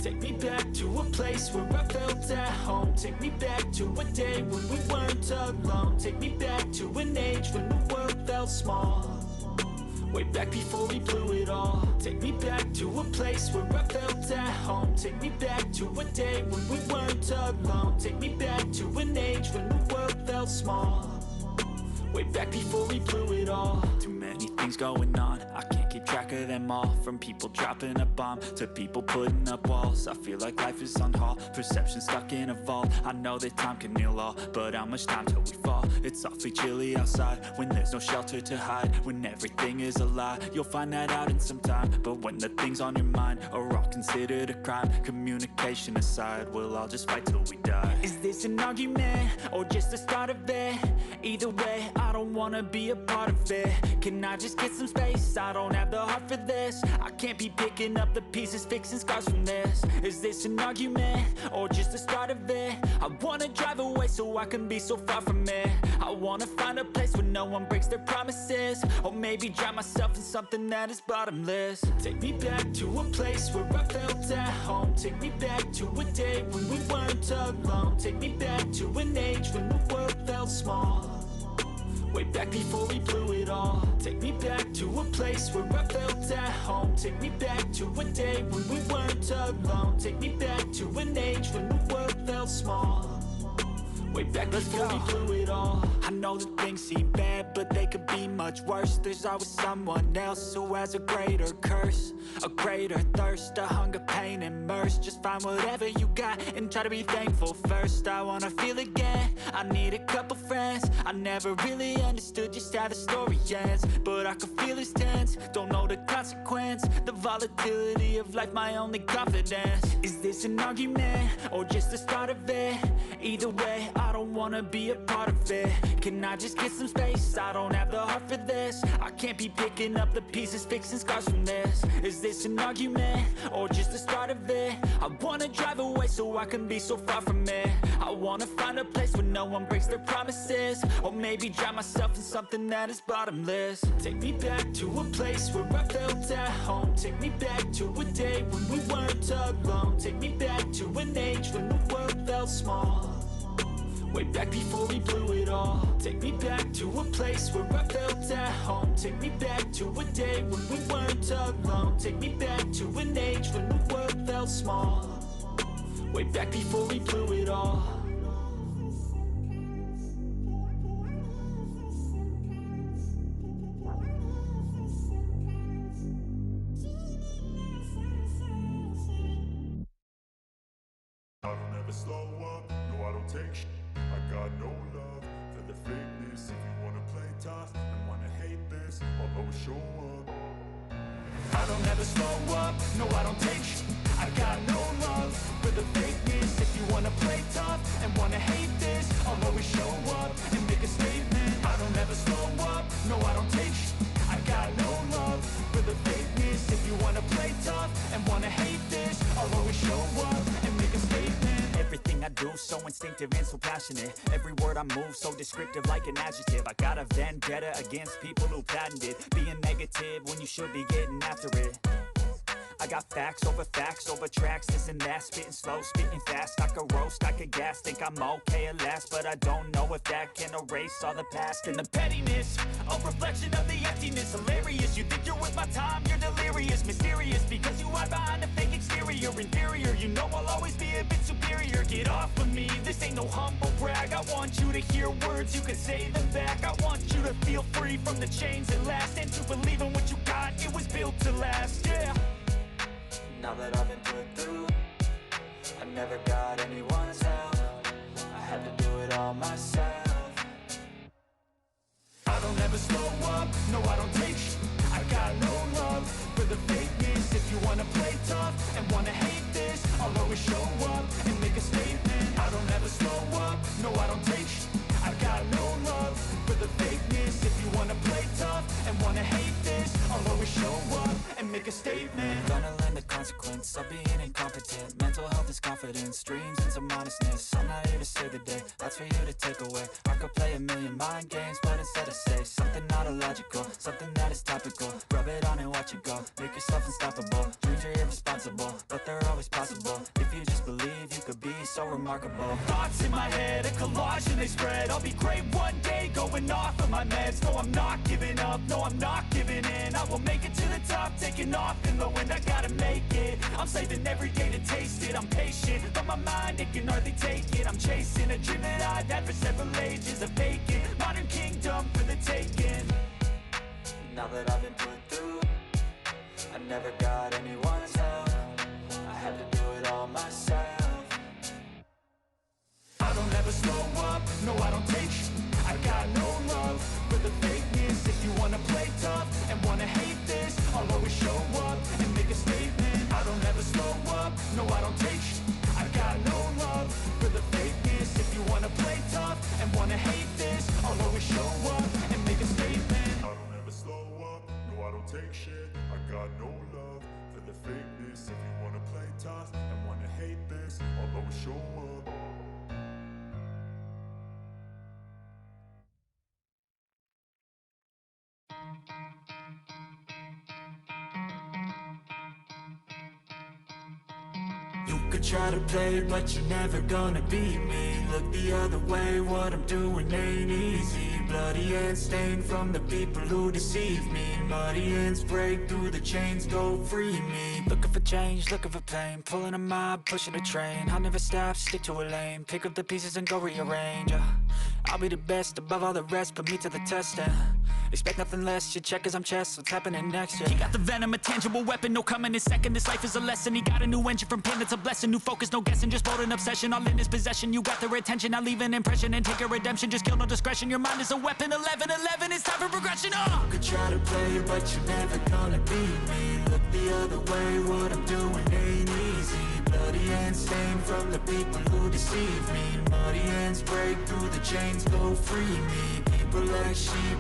Take me back to a place where I felt at home. Take me back to a day when we weren't alone. Take me back to an age when the world felt small. Way back before we blew it all. Take me back to a place where I felt at home. Take me back to a day when we weren't alone. Take me back to an age when the world felt small. Way back before we blew it all. Too many things going on, I can't keep track of them all. From people dropping a bomb to people putting up walls. I feel like life is on hold, perception stuck in a vault. I know that time can heal all, but how much time till we fall? It's awfully chilly outside when there's no shelter to hide. When everything is a lie, you'll find that out in some time. But when the things on your mind are all considered a crime, communication aside, we'll all just fight till we die. Is this an argument or just the start of it? Either way, I don't wanna be a part of it. Can I just get some space? I don't have the heart for this. I can't be picking up the pieces, fixing scars from this. Is this an argument or just the start of it? I wanna drive away so I can be so far from it. I wanna find a place where no one breaks their promises. Or maybe drown myself in something that is bottomless. Take me back to a place where I felt at home. Take me back to a day when we weren't alone. Take me back to an age when the world felt small. Way back before we blew it all. Take me back to a place where I felt at home. Take me back to a day when we weren't alone. Take me back to an age when the world felt small. Way back before we blew it all. I know that things seem bad, but they could be much worse. There's always someone else who has a greater curse, a greater thirst, a hunger, pain, and mercy. Just find whatever you got and try to be thankful first. I wanna feel again, I need a couple friends. I never really understood just how the story ends, but I can feel it's tense, don't know the consequence. The volatility of life, my only confidence. Is this an argument or just the start of it? Either way, I don't wanna be a part of it. Can I just get some space? I don't have the heart for this. I can't be picking up the pieces, fixing scars from this. Is this an argument or just the start of it? I wanna drive away so I can be so far from it. I wanna find a place where no one breaks their promises. Or maybe drown myself in something that is bottomless. Take me back to a place where I felt at home. Take me back to a day when we weren't alone. Take me back to an age when the world felt small. Way back before we blew it all. Take me back to a place where I felt at home. Take me back to a day when we weren't alone. Take me back to an age when the world felt small. Way back before we blew it all. I don't ever slow up, no I don't take shit. I got no love for the fakeness. If you wanna play tough and wanna hate this, I'll always show up. I don't ever slow up, no I don't take shit. I got no love for the fakeness. If you wanna play tough and wanna hate this, I'll always show up and make a statement. I don't ever slow up, no I don't take shit. I got no love for the fakeness. If you wanna play tough and wanna hate this, I'll always show up and make a statement. Everything I do so instinctive and so passionate. Every word I move so descriptive like an adjective. I got a vendetta against people who patented being negative when you should be getting after it. I got facts over tracks, this and that. Spitting slow, spitting fast. I could roast, I could gas. Think I'm okay at last, but I don't know if that can erase all the past. And the pettiness, a reflection of the emptiness. Hilarious, you think you're worth my time, you're delirious. Mysterious, because you hide behind a fake exterior. Inferior, you know I'll always be a bit superior. Get off of me, this ain't no humble brag. I want you to hear words, you can say them back. I want you to feel free from the chains that last, and to believe in what you got, it was built to last, yeah. Now that I've been put through, I never got anyone's help. I had to do it all myself. I don't ever slow up, no I don't take shit. I got no love for the fakeness. If you wanna play tough and wanna hate this, I'll always show up and make a statement. I don't ever slow up, no I don't take shit. I got no love for the fakeness. If you wanna play tough and wanna hate this, I'll always show up and make a statement. Gonna learn the consequence of being incompetent. Mental health is confident. confidence, dreams and some honestness. I'm not here to save the day, that's for you to take away. I could play a million mind games, but instead I say something not illogical, something that is topical. Rub it on and watch it go, make yourself unstoppable. Dreams are irresponsible, but they're always possible. If you just believe, you could be so remarkable. Thoughts in my head, a collage and they spread. I'll be great one day, going off of my meds. No, I'm not giving up, no, I'm not giving in. I will make it to the top, taking off in the wind. I gotta make it, I'm saving every day to taste it. I'm patient, but my mind, it can hardly take it. I'm chasing a dream that I've had for several ages. A vacant, modern kingdom for the taking. Now that I've been put through, I never got anyone's help. I had to do it all myself. I don't ever slow up, no I don't take sh**. I got no love for the fakeness. If you wanna play tough and wanna hate this, I'll always show up and make a statement. I don't ever slow up, no I don't take sh**. I got no love for the fakeness. If you wanna play tough and wanna hate this, I'll always show up and make a statement. I don't ever slow up, no I don't take shit. I got no love for the fakeness. If you wanna play tough and wanna hate this, I'll always show up. You could try to play, but you're never gonna beat me. Look the other way, what I'm doing ain't easy. Bloody hands stained from the people who deceive me. Muddy hands break through the chains, go free me. Looking for change, looking for pain, pulling a mob, pushing a train. I'll never stop, stick to a lane, pick up the pieces and go rearrange. I'll be the best above all the rest, put me to the test and expect nothing less, your check is I'm chess, what's happening next, yeah. He got the venom, a tangible weapon, no coming in second. This life is a lesson, he got a new engine from pain, it's a blessing. New focus, no guessing, just bold and obsession. All in his possession, you got their attention. I'll leave an impression and take a redemption. Just kill, no discretion, your mind is a weapon. 11-11, it's time for progression, You could try to play, but you're never gonna beat me. Look the other way, what I'm doing ain't easy. Bloody hands stained from the people who deceive me. Muddy hands break through the chains, go free me. People like sheep